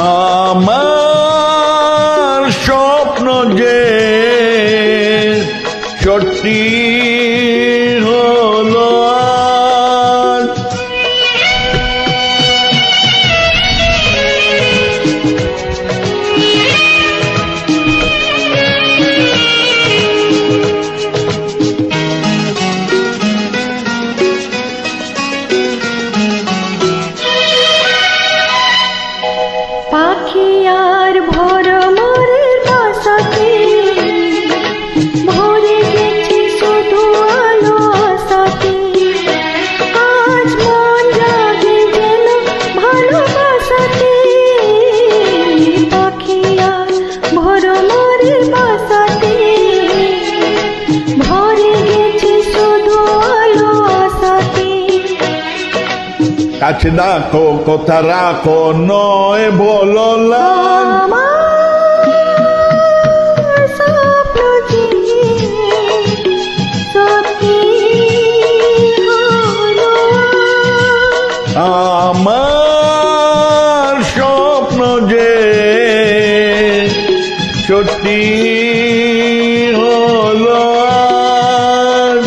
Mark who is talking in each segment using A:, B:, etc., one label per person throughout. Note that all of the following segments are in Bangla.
A: আমার স্বপ্ন যে সত্যি হলো আজ।
B: পাখি আর ভরমরের বাসাতে ভরে গেছে শুধু আলো আশাতে। আজ মন জাগে যেন ভালোবাসাতে। পাখি আর ভরমরের বাসাতে ভরে গেছে শুধু আলো আশাতে।
A: কাছে ডাকো কথা রাখো নয় বলো লাগ।
B: আমার স্বপ্ন যে সত্যি হলো আজ।
A: আমার স্বপ্ন যে সত্যি হলো আজ।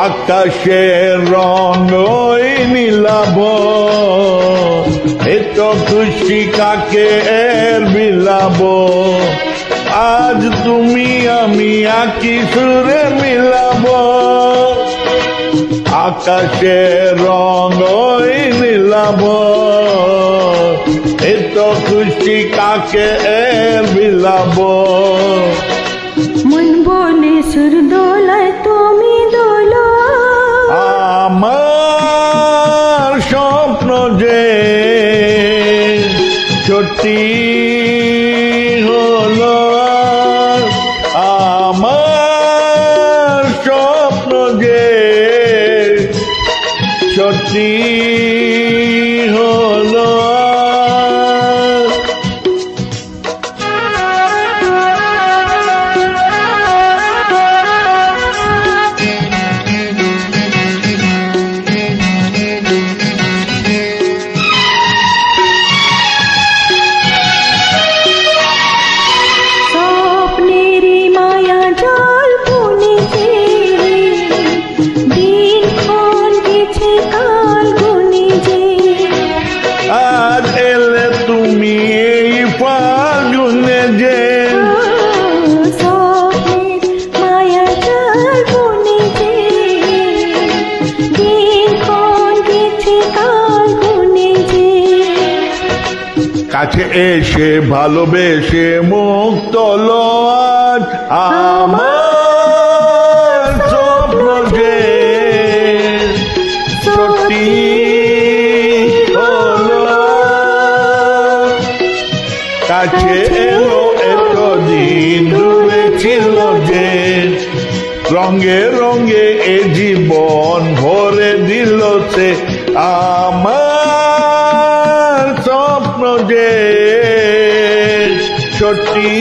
A: আকাশের রঙই নীলাভ, এত খুশি কাকে এর বিলাব। আজ তুমি আমি আঁকি সুরে মিলাব। আকাশের রঙই নীলাভ, এত খুশি কাকে এর বিলাব।
B: মন বলে সুর দোলায় তুমি দোলো।
A: আমার স্বপ্ন যে সত্যি হলো আজ। আমার স্বপ্ন যে সত্যি হলো আজ।
B: স্বপ্নেরই মায়া জল বুনেছে, দিনক্ষণ গেছে কাল গুনেছে।
A: আজ এলে তুমি এই ফাল্গুনে যে।
B: স্বপ্নের মায়া জল বুনেছে, দিনক্ষণ গেছে কাল গুনেছে।
A: কাছে এসে ভালোবেসে মুখ তোলো আজ। আমার স্বপ্ন যে সত্যি হলো আজ। কাছে এলো এতদিন দূরে ছিল যে। রঙে রঙে এ জীবন ভরে দিল সে। আমার স্বপ্ন যে সত্যি